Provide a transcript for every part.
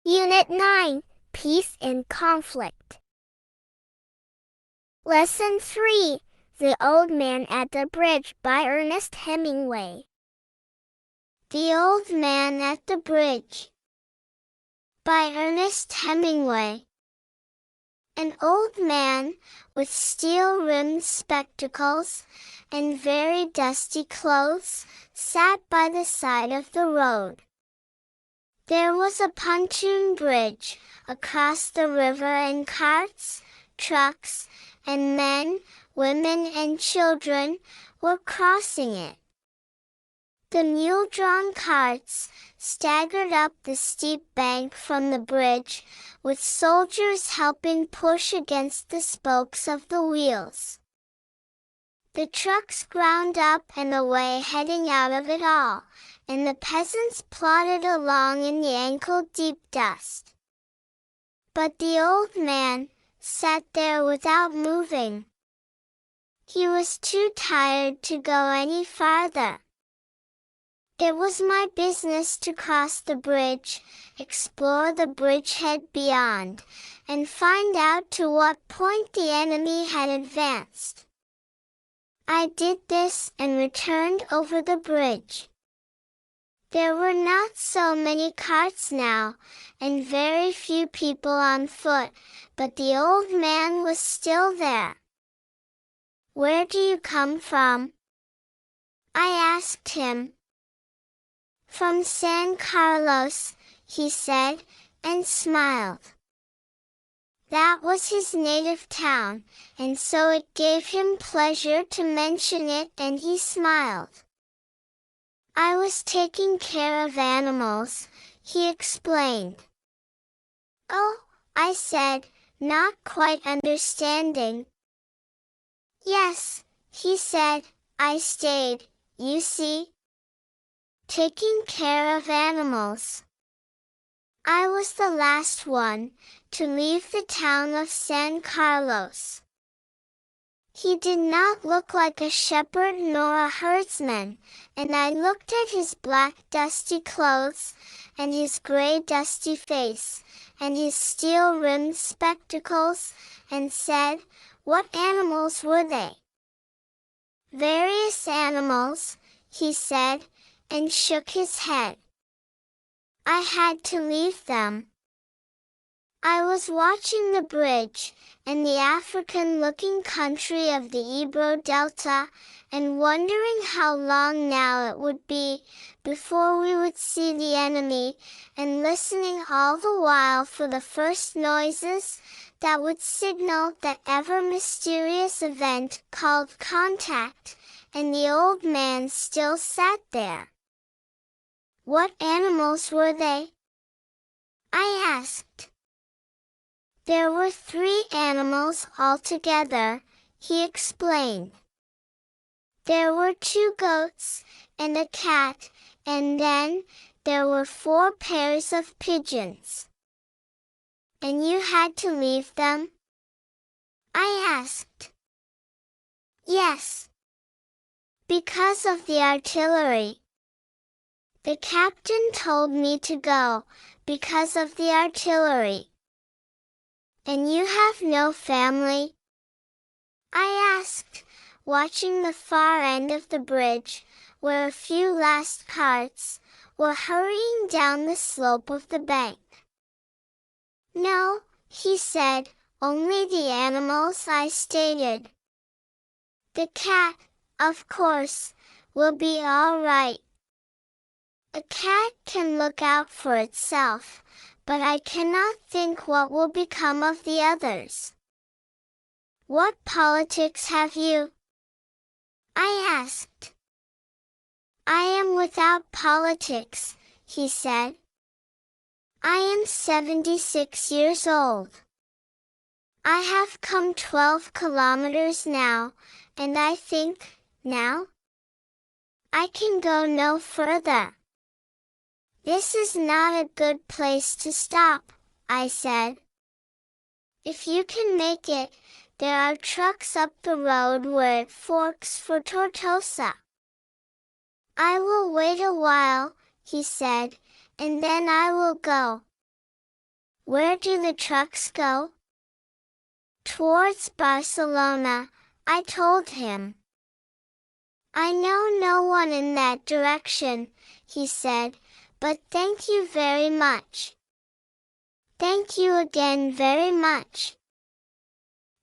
Unit 9, Peace and Conflict. Lesson 3, The Old Man at the Bridge by Ernest Hemingway. The Old Man at the Bridge by Ernest Hemingway. An old man, with steel-rimmed spectacles and very dusty clothes, sat by the side of the road. There was a pontoon bridge across the river, and carts, trucks, and men, women, and children were crossing it. The mule-drawn carts staggered up the steep bank from the bridge, with soldiers helping push against the spokes of the wheels. The trucks ground up and away, heading out of it all, and the peasants plodded along in the ankle-deep dust. But the old man sat there without moving. He was too tired to go any farther. It was my business to cross the bridge, explore the bridgehead beyond, and find out to what point the enemy had advanced. I did this and returned over the bridge. There were not so many carts now, and very few people on foot, but the old man was still there. "Where do you come from?" I asked him. "From San Carlos," he said, and smiled. That was his native town, and so it gave him pleasure to mention it, and he smiled. "I was taking care of animals," he explained. "Oh," I said, not quite understanding. "Yes," he said, "I stayed, you see. Taking care of animals. I was the last one to leave the town of San Carlos." He did not look like a shepherd nor a herdsman, and I looked at his black dusty clothes, and his gray dusty face, and his steel-rimmed spectacles, and said, "What animals were they?" "Various animals," he said, and shook his head. "I had to leave them." I was watching the bridge, and the African-looking country of the Ebro Delta, and wondering how long now it would be before we would see the enemy, and listening all the while for the first noises that would signal that ever-mysterious event called contact, and the old man still sat there. "What animals were they?" I asked. "There were 3 animals altogether," he explained. "There were 2 goats, and a cat, and then there were 4 pairs of pigeons." "And you had to leave them?" I asked. "Yes. Because of the artillery. The captain told me to go, because of the artillery." "And you have no family?" I asked, watching the far end of the bridge, where a few last carts were hurrying down the slope of the bank. "No," he said, "only the animals I stated. The cat, of course, will be all right. A cat can look out for itself, but I cannot think what will become of the others." "What politics have you?" I asked. "I am without politics," he said. "I am 76 years old. I have come 12 kilometers now, and I think, now, I can go no further." "This is not a good place to stop," I said. "If you can make it, there are trucks up the road where it forks for Tortosa." "I will wait a while," he said, "and then I will go." Where do the trucks go? Towards Barcelona, I told him. I know no one in that direction, he said, but thank you very much. Thank you again very much.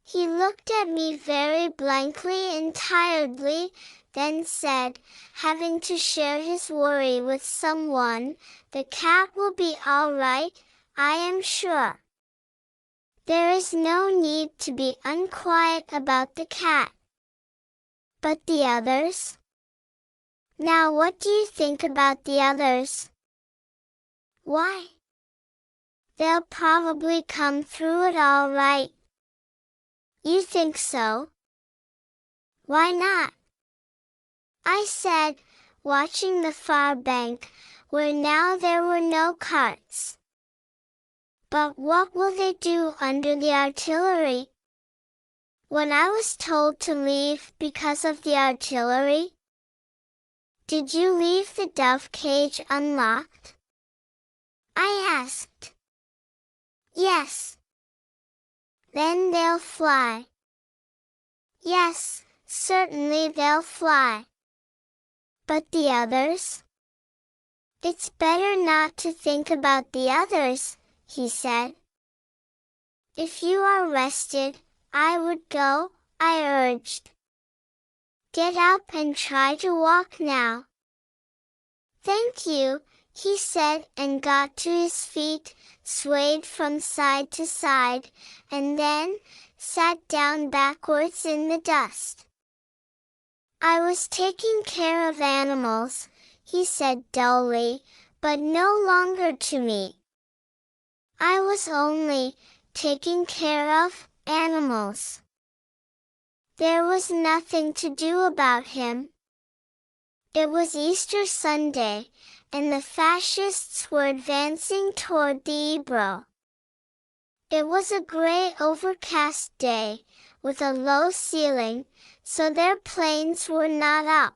He looked at me very blankly and tiredly, then said, having to share his worry with someone, the cat will be all right, I am sure. There is no need to be unquiet about the cat. But the others? Now what do you think about the others? Why? They'll probably come through it all right. You think so? Why not? I said, watching the far bank, where now there were no carts. But what will they do under the artillery? When I was told to leave because of the artillery? Did you leave the dove cage unlocked? I asked. Yes. Then they'll fly. Yes, certainly they'll fly. But the others? It's better not to think about the others, he said. If you are rested, I would go, I urged. Get up and try to walk now. Thank you, he said and got to his feet, swayed from side to side, and then sat down backwards in the dust. I was taking care of animals, he said dully, but no longer to me. I was only taking care of animals. There was nothing to do about him. It was Easter Sunday, and the fascists were advancing toward the Ebro. It was a gray overcast day, with a low ceiling, so their planes were not up.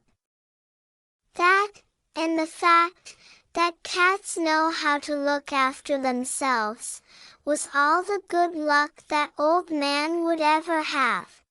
That, and the fact that cats know how to look after themselves, was all the good luck that old man would ever have.